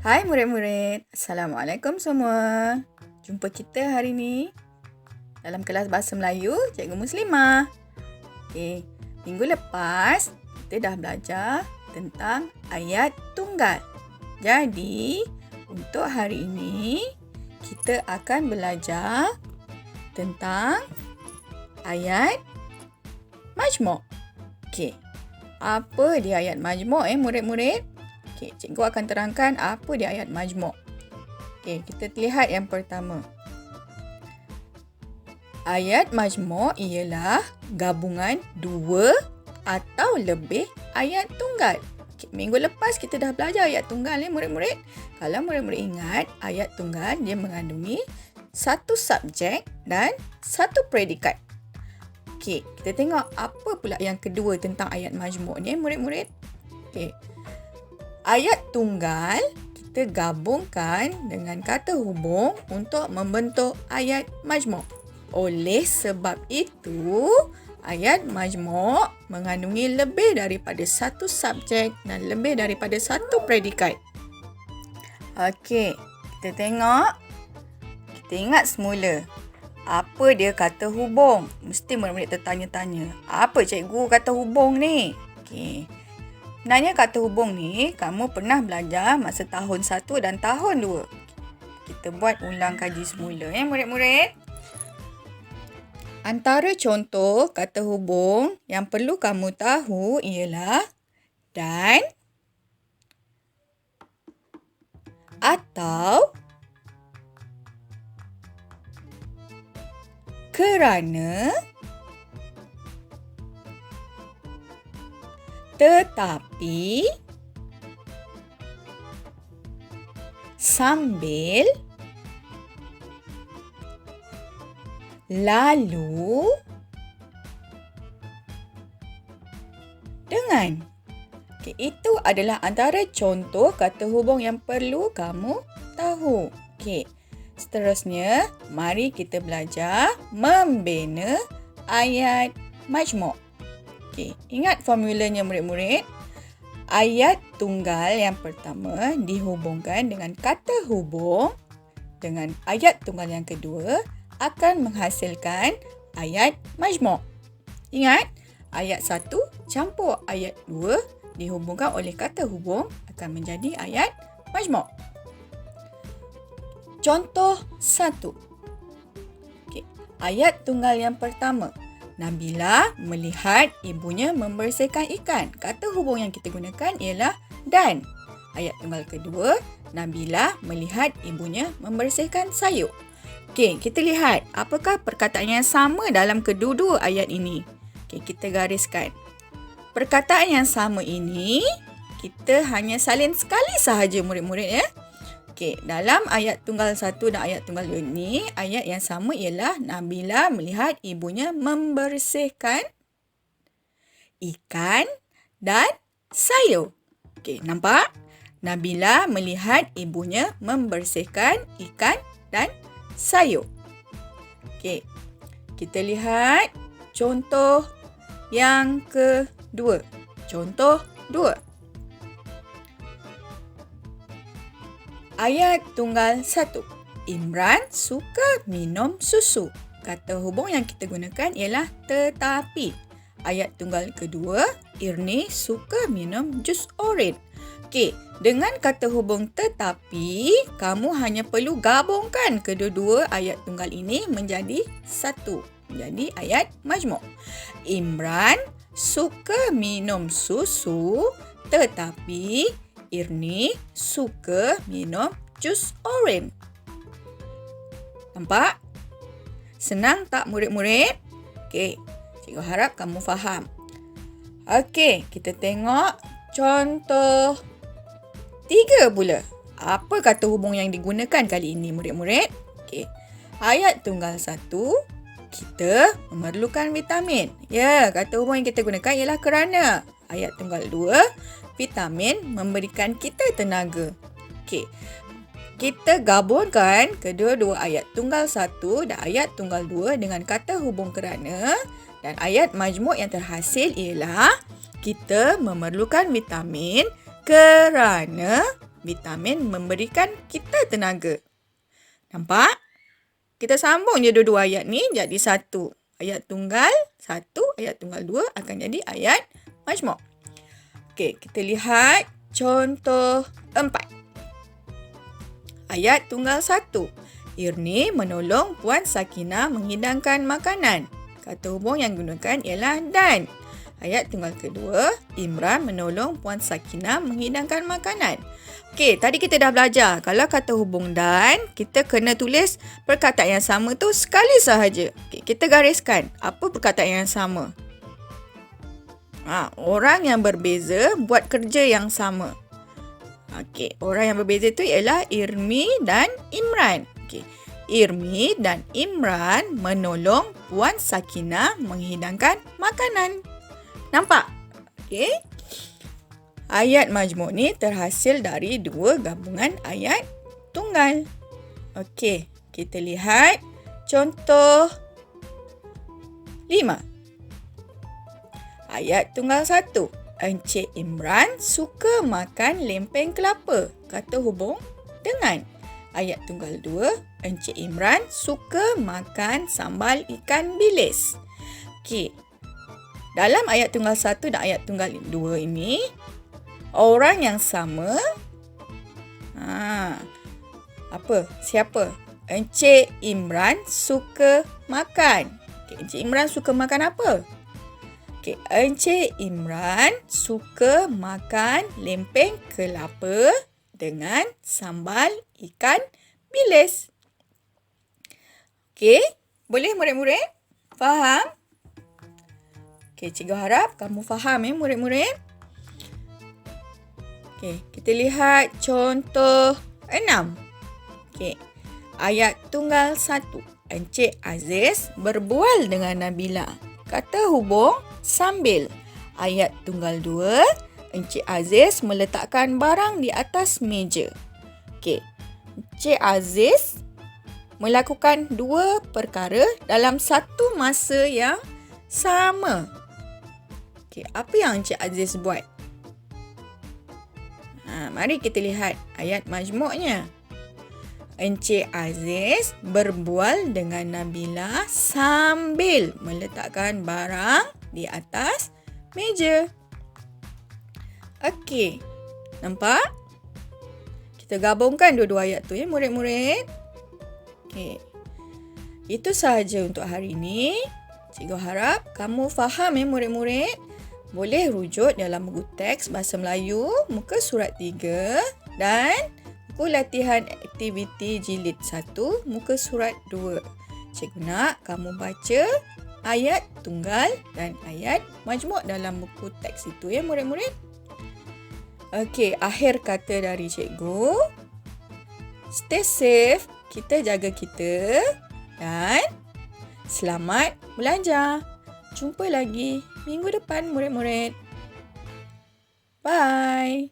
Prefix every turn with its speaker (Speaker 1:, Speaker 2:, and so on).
Speaker 1: Hai murid-murid, Assalamualaikum semua. Jumpa kita hari ni dalam kelas Bahasa Melayu Cikgu Muslimah. Okey, minggu lepas kita dah belajar tentang ayat tunggal. Jadi, untuk hari ini kita akan belajar tentang ayat majmuk. Okey, apa dia ayat majmuk murid-murid? Okay, cikgu akan terangkan apa dia ayat majmuk. Okay, kita lihat yang pertama. Ayat majmuk ialah gabungan dua atau lebih ayat tunggal. Okay, minggu lepas kita dah belajar ayat tunggal murid-murid. Kalau murid-murid ingat, ayat tunggal dia mengandungi satu subjek dan satu predikat. Okay, kita tengok apa pula yang kedua tentang ayat majmuk ni murid-murid. Okay. Ayat tunggal kita gabungkan dengan kata hubung untuk membentuk ayat majmuk. Oleh sebab itu, ayat majmuk mengandungi lebih daripada satu subjek dan lebih daripada satu predikat. Okey, kita tengok. Kita ingat semula. Apa dia kata hubung? Mesti murid-murid tertanya-tanya. Apa cikgu kata hubung ni? Okey. Sebenarnya kata hubung ni, kamu pernah belajar masa tahun 1 dan tahun 2. Kita buat ulang kaji semula murid-murid. Antara contoh kata hubung yang perlu kamu tahu ialah dan, atau, kerana, tetapi, sambil, lalu, dengan. Okay, itu adalah antara contoh kata hubung yang perlu kamu tahu. Okay, seterusnya, mari kita belajar membina ayat majmuk. Okay, ingat formulanya murid-murid. Ayat tunggal yang pertama dihubungkan dengan kata hubung dengan ayat tunggal yang kedua akan menghasilkan ayat majmuk. Ingat, ayat 1 campur ayat 2 dihubungkan oleh kata hubung akan menjadi ayat majmuk. Contoh 1. Okay, ayat tunggal yang pertama. Nabila melihat ibunya membersihkan ikan. Kata hubung yang kita gunakan ialah dan. Ayat tunggal kedua, Nabila melihat ibunya membersihkan sayur. Okey, kita lihat apakah perkataan yang sama dalam kedua-dua ayat ini. Okey, kita gariskan. Perkataan yang sama ini kita hanya salin sekali sahaja murid-murid ya. Okey, dalam ayat tunggal 1 dan ayat tunggal 2 ni, ayat yang sama ialah Nabila melihat ibunya membersihkan ikan dan sayur. Okey, nampak? Nabila melihat ibunya membersihkan ikan dan sayur. Okey, kita lihat contoh yang kedua. Contoh 2. Ayat tunggal 1. Imran suka minum susu. Kata hubung yang kita gunakan ialah tetapi. Ayat tunggal kedua, Irni suka minum jus oren. Okey, dengan kata hubung tetapi, kamu hanya perlu gabungkan kedua-dua ayat tunggal ini menjadi satu. Menjadi ayat majmuk. Imran suka minum susu tetapi Irni suka minum jus oren. Nampak? Senang tak murid-murid? Okey, cikgu harap kamu faham. Okey, kita tengok contoh 3 pula. Apa kata hubung yang digunakan kali ini murid-murid? Okey, ayat tunggal 1, kita memerlukan vitamin. Ya, kata hubung yang kita gunakan ialah kerana. Ayat tunggal 2, vitamin memberikan kita tenaga. Okey. Kita gabungkan kedua-dua ayat tunggal 1 dan ayat tunggal 2 dengan kata hubung kerana dan ayat majmuk yang terhasil ialah kita memerlukan vitamin kerana vitamin memberikan kita tenaga. Nampak? Kita sambung je dua-dua ayat ni jadi satu. Ayat tunggal 1, ayat tunggal 2 akan jadi ayat majmuk. Okey, kita lihat contoh 4. Ayat tunggal 1. Irni menolong Puan Sakinah menghidangkan makanan. Kata hubung yang digunakan ialah dan. Ayat tunggal kedua, Imran menolong Puan Sakinah menghidangkan makanan. Okey, tadi kita dah belajar. Kalau kata hubung dan, kita kena tulis perkataan yang sama tu sekali sahaja. Okey, kita gariskan. Apa perkataan yang sama? Orang yang berbeza buat kerja yang sama. Okey, orang yang berbeza tu ialah Irmi dan Imran. Okey, Irmi dan Imran menolong Puan Sakinah menghidangkan makanan. Nampak? Okey. Ayat majmuk ni terhasil dari dua gabungan ayat tunggal. Okey, kita lihat contoh 5. Ayat tunggal 1. Encik Imran suka makan lempeng kelapa. Kata hubung dengan. Ayat tunggal 2. Encik Imran suka makan sambal ikan bilis. Okey. Dalam ayat tunggal 1 dan ayat tunggal 2 ini, orang yang sama, siapa? Encik Imran suka makan. Okay, Encik Imran suka makan apa? Okay, Encik Imran suka makan lempeng kelapa dengan sambal ikan bilis. Okey, boleh murid-murid? Faham? Okey, cikgu harap kamu faham murid-murid. Okey, kita lihat contoh 6. Okey, ayat tunggal 1. Encik Aziz berbual dengan Nabila. Kata hubung sambil. Ayat tunggal 2. Encik Aziz meletakkan barang di atas meja. Okey, Encik Aziz melakukan dua perkara dalam satu masa yang sama. Okey, apa yang Encik Aziz buat? Mari kita lihat ayat majmuknya. Encik Aziz berbual dengan Nabila sambil meletakkan barang di atas meja. Okey, nampak? Kita gabungkan dua-dua ayat tu murid-murid. Okey, itu sahaja untuk hari ini. Cikgu harap kamu faham murid-murid. Boleh rujuk dalam buku teks Bahasa Melayu muka surat 3 dan buku latihan aktiviti jilid 1 muka surat 2. Cikgu nak kamu baca ayat tunggal dan ayat majmuk dalam buku teks itu murid-murid. Okey, akhir kata dari cikgu. Stay safe, kita jaga kita dan selamat belajar. Jumpa lagi minggu depan murid-murid. Bye.